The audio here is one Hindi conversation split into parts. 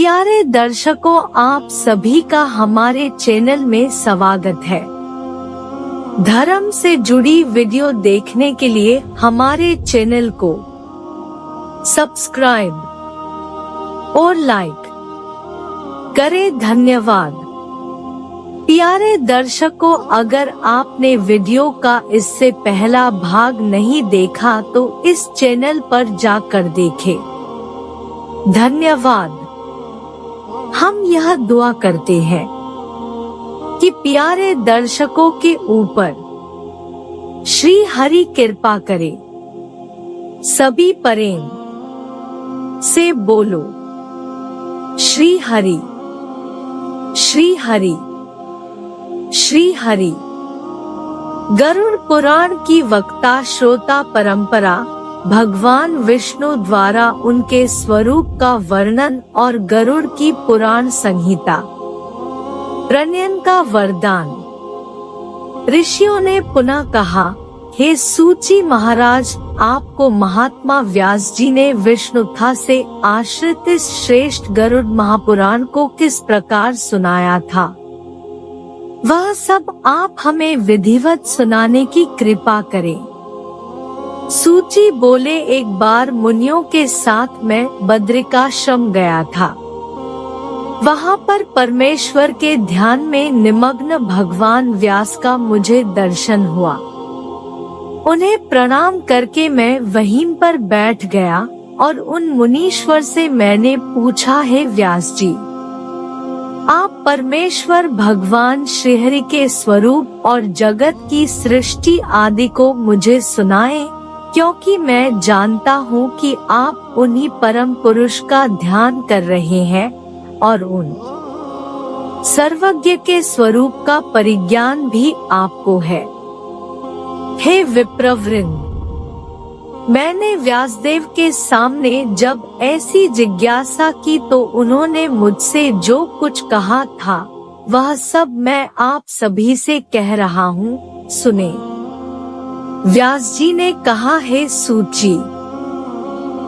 प्यारे दर्शकों, आप सभी का हमारे चैनल में स्वागत है। धर्म से जुड़ी वीडियो देखने के लिए हमारे चैनल को सब्सक्राइब और लाइक करें, धन्यवाद। प्यारे दर्शकों, अगर आपने वीडियो का इससे पहला भाग नहीं देखा तो इस चैनल पर जाकर देखें। धन्यवाद। हम यह दुआ करते हैं कि प्यारे दर्शकों के ऊपर श्री हरि कृपा करे। सभी प्रेम से बोलो श्री हरि, श्री हरि, श्री हरि। गरुड़ पुराण की वक्ता श्रोता परंपरा भगवान विष्णु द्वारा उनके स्वरूप का वर्णन और गरुड़ की पुराण संहिता प्रणयन का वरदान। ऋषियों ने पुनः कहा, हे सूची महाराज, आपको महात्मा व्यास जी ने विष्णुथा से आश्रित इस श्रेष्ठ गरुड़ महापुराण को किस प्रकार सुनाया था, वह सब आप हमें विधिवत सुनाने की कृपा करें। सूची बोले, एक बार मुनियों के साथ मैं बद्रिकाश्रम गया था। वहाँ पर परमेश्वर के ध्यान में निमग्न भगवान व्यास का मुझे दर्शन हुआ। उन्हें प्रणाम करके मैं वहीं पर बैठ गया और उन मुनीश्वर से मैंने पूछा, हे व्यास जी, आप परमेश्वर भगवान श्रीहरि के स्वरूप और जगत की सृष्टि आदि को मुझे सुनाएं, क्योंकि मैं जानता हूँ कि आप उन्हीं परम पुरुष का ध्यान कर रहे हैं और उन सर्वज्ञ के स्वरूप का परिज्ञान भी आपको है। हे विप्रवृंद, मैंने व्यासदेव के सामने जब ऐसी जिज्ञासा की तो उन्होंने मुझसे जो कुछ कहा था वह सब मैं आप सभी से कह रहा हूँ, सुने। व्यास जी ने कहा, हे सूची,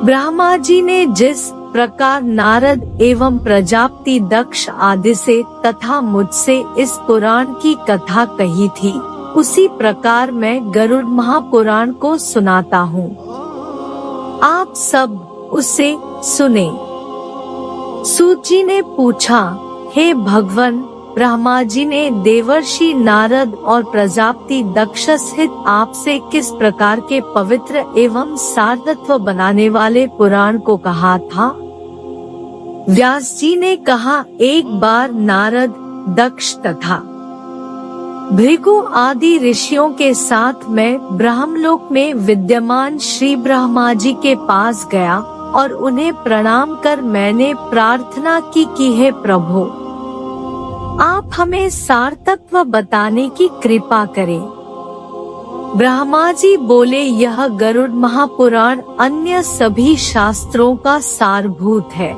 ब्रह्मा जी ने जिस प्रकार नारद एवं प्रजापति दक्ष आदि से तथा मुझसे इस पुराण की कथा कही थी, उसी प्रकार मैं गरुड़ महापुराण को सुनाता हूँ। आप सब उसे सुने। सूची ने पूछा, हे भगवन, ब्रह्मा जी ने देवर्षि नारद और प्रजापति दक्ष सहित आपसे किस प्रकार के पवित्र एवं सारतत्व बनाने वाले पुराण को कहा था? व्यास जी ने कहा, एक बार नारद, दक्ष तथा भृगु आदि ऋषियों के साथ मैं ब्रह्मलोक में विद्यमान श्री ब्रह्मा जी के पास गया और उन्हें प्रणाम कर मैंने प्रार्थना की कि हे प्रभु, आप हमें सारतत्व बताने की कृपा करें। ब्रह्मा जी बोले, यह गरुड़ महापुराण अन्य सभी शास्त्रों का सारभूत है।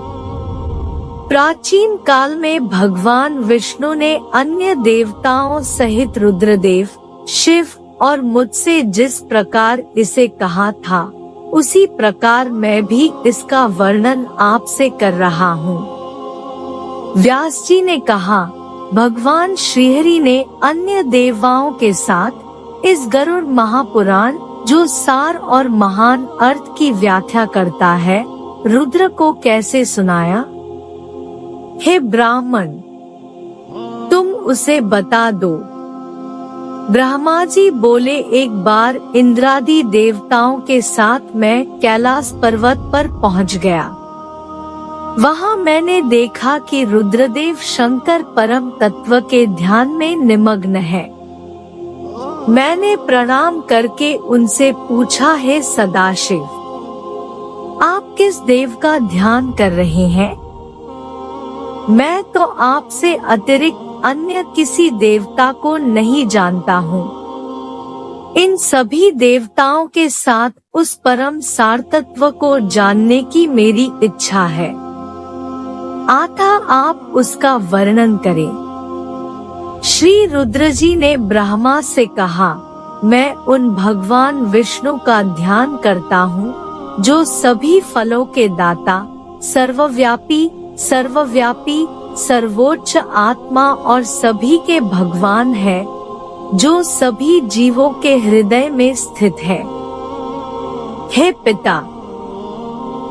प्राचीन काल में भगवान विष्णु ने अन्य देवताओं सहित रुद्रदेव, शिव और मुझसे जिस प्रकार इसे कहा था, उसी प्रकार मैं भी इसका वर्णन आपसे कर रहा हूँ। व्यास जी ने कहा, भगवान श्रीहरि ने अन्य देवताओं के साथ इस गरुड़ महापुराण, जो सार और महान अर्थ की व्याख्या करता है, रुद्र को कैसे सुनाया? हे ब्राह्मण, तुम उसे बता दो। ब्रह्मा जी बोले, एक बार इंद्रादि देवताओं के साथ मैं कैलाश पर्वत पर पहुंच गया। वहाँ मैंने देखा कि रुद्रदेव शंकर परम तत्व के ध्यान में निमग्न है। मैंने प्रणाम करके उनसे पूछा, हे सदाशिव, आप किस देव का ध्यान कर रहे हैं? मैं तो आपसे अतिरिक्त अन्य किसी देवता को नहीं जानता हूँ। इन सभी देवताओं के साथ उस परम सारतत्व को जानने की मेरी इच्छा है। आता आप उसका वर्णन करें। श्री रुद्र जी ने ब्रह्मा से कहा, मैं उन भगवान विष्णु का ध्यान करता हूँ जो सभी फलों के दाता, सर्वव्यापी सर्वव्यापी, सर्वोच्च आत्मा और सभी के भगवान है, जो सभी जीवों के हृदय में स्थित है। हे पिता,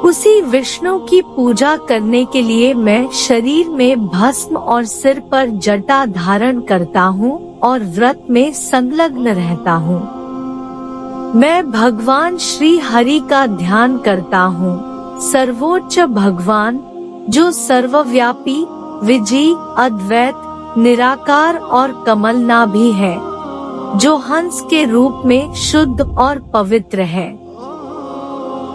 उसी विष्णु की पूजा करने के लिए मैं शरीर में भस्म और सिर पर जटा धारण करता हूँ और व्रत में संलग्न रहता हूँ। मैं भगवान श्री हरि का ध्यान करता हूँ, सर्वोच्च भगवान जो सर्वव्यापी, विजयी, अद्वैत, निराकार और कमलनाभि है, जो हंस के रूप में शुद्ध और पवित्र है।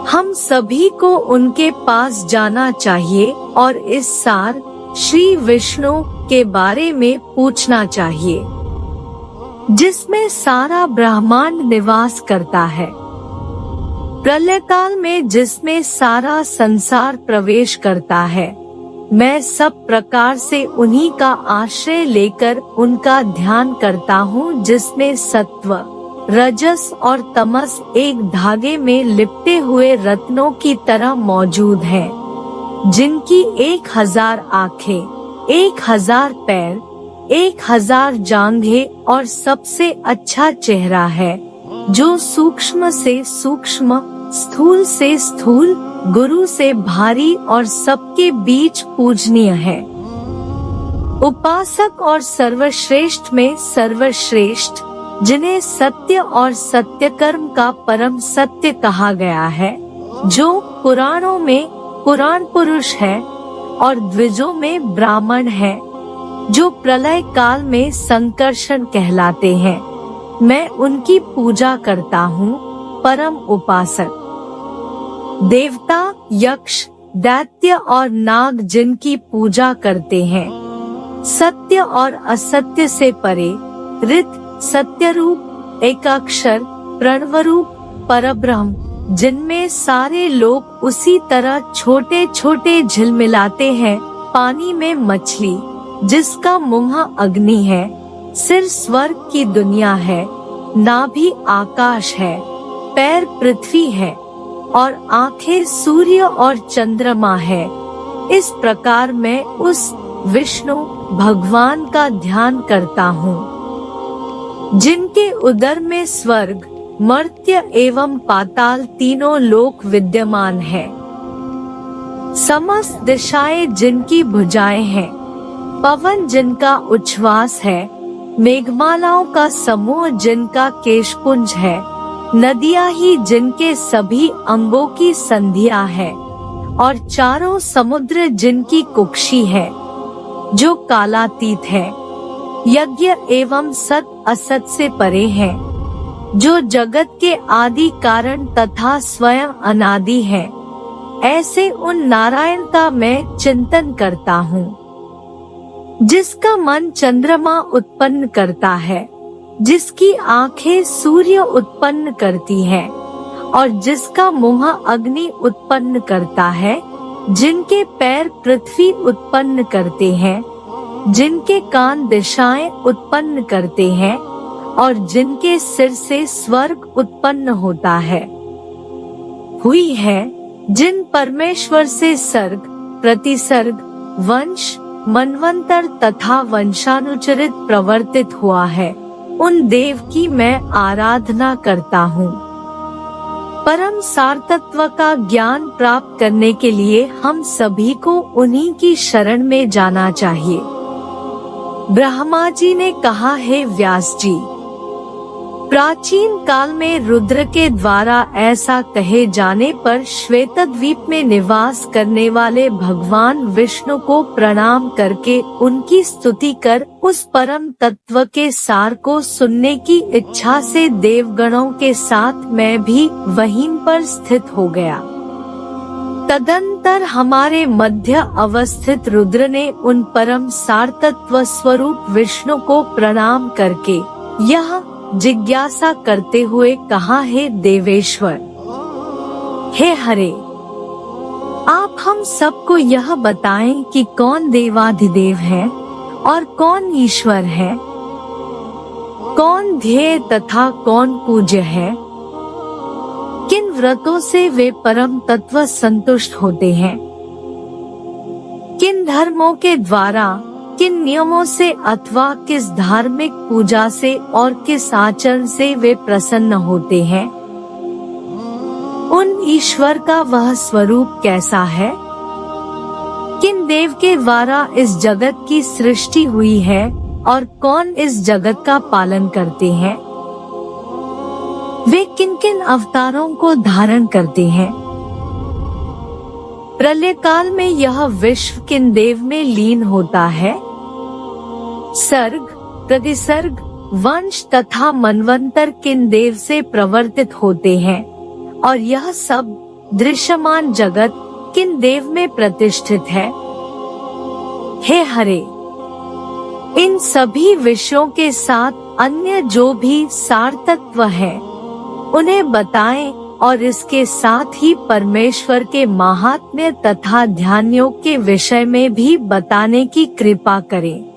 हम सभी को उनके पास जाना चाहिए और इस सार श्री विष्णु के बारे में पूछना चाहिए, जिसमें सारा ब्रह्मांड निवास करता है। प्रलय काल में जिसमें सारा संसार प्रवेश करता है, मैं सब प्रकार से उन्हीं का आश्रय लेकर उनका ध्यान करता हूँ, जिसमें सत्व, रजस और तमस एक धागे में लिपटे हुए रत्नों की तरह मौजूद हैं, जिनकी 1000 आँखें, 1000 पैर, 1000 जांघें और सबसे अच्छा चेहरा है, जो सूक्ष्म से सूक्ष्म, स्थूल से स्थूल, गुरु से भारी और सबके बीच पूजनीय है। उपासक और सर्वश्रेष्ठ में सर्वश्रेष्ठ, जिन्हें सत्य और सत्य कर्म का परम सत्य कहा गया है, जो पुराणों में पुराण पुरुष है और द्विजों में ब्राह्मण है, जो प्रलय काल में संकर्षण कहलाते हैं। मैं उनकी पूजा करता हूँ, परम उपासक। देवता, यक्ष, दैत्य और नाग जिनकी पूजा करते हैं, सत्य और असत्य से परे, ऋत, सत्य रूप, एकाक्षर, प्रणवरूप, परब्रह्म, जिनमें सारे लोग उसी तरह छोटे छोटे झिलमिलाते हैं। पानी में मछली, जिसका मुंह अग्नि है, सिर स्वर्ग की दुनिया है, नाभि आकाश है, पैर पृथ्वी है और आंखें सूर्य और चंद्रमा है। इस प्रकार मैं उस विष्णु भगवान का ध्यान करता हूँ, जिनके उदर में स्वर्ग, मर्त्य एवं पाताल तीनों लोक विद्यमान है। समस्त दिशाएं जिनकी भुजाएं हैं, पवन जिनका उच्छ्वास है, मेघमालाओं का समूह जिनका केशपुंज है, नदियां ही जिनके सभी अंगों की संधिया है और चारों समुद्र जिनकी कुक्षी है, जो कालातीत है, यज्ञ एवं सत असत से परे है, जो जगत के आदि कारण तथा स्वयं अनादि है। ऐसे उन नारायण का मैं चिंतन करता हूँ, जिसका मन चंद्रमा उत्पन्न करता है, जिसकी आंखें सूर्य उत्पन्न करती हैं और जिसका मुंह अग्नि उत्पन्न करता है, जिनके पैर पृथ्वी उत्पन्न करते हैं, जिनके कान दिशाएं उत्पन्न करते हैं और जिनके सिर से स्वर्ग उत्पन्न होता है। हुई है जिन परमेश्वर से सर्ग, प्रतिसर्ग, वंश, मनवंतर तथा वंशानुचरित प्रवर्तित हुआ है, उन देव की मैं आराधना करता हूँ। परम सार तत्व का ज्ञान प्राप्त करने के लिए हम सभी को उन्हीं की शरण में जाना चाहिए। ब्रह्मा जी ने कहा है, व्यास जी, प्राचीन काल में रुद्र के द्वारा ऐसा कहे जाने पर श्वेतद्वीप में निवास करने वाले भगवान विष्णु को प्रणाम करके उनकी स्तुति कर उस परम तत्व के सार को सुनने की इच्छा से देवगणों के साथ मैं भी वहीं पर स्थित हो गया। तदंतर हमारे मध्य अवस्थित रुद्र ने उन परम सार तत्व स्वरूप विष्णु को प्रणाम करके यह जिज्ञासा करते हुए कहा है, देवेश्वर, हे हरे, आप हम सबको यह बताएं कि कौन देवाधिदेव है और कौन ईश्वर है, कौन ध्येय तथा कौन पूज्य है, किन व्रतों से वे परम तत्व संतुष्ट होते हैं। किन धर्मों के द्वारा, किन नियमों से अथवा किस धार्मिक पूजा से और किस आचरण से वे प्रसन्न होते हैं? उन ईश्वर का वह स्वरूप कैसा है? किन देव के द्वारा इस जगत की सृष्टि हुई है और कौन इस जगत का पालन करते हैं? वे किन किन अवतारों को धारण करते हैं? प्रलय काल में यह विश्व किन देव में लीन होता है? सर्ग, प्रतिसर्ग, वंश तथा मनवंतर किन देव से प्रवर्तित होते हैं और यह सब दृश्यमान जगत किन देव में प्रतिष्ठित है? हे हरे, इन सभी विषयों के साथ अन्य जो भी सार तत्व है उन्हें बताएं और इसके साथ ही परमेश्वर के महात्म्य तथा ध्यान योग के विषय में भी बताने की कृपा करें।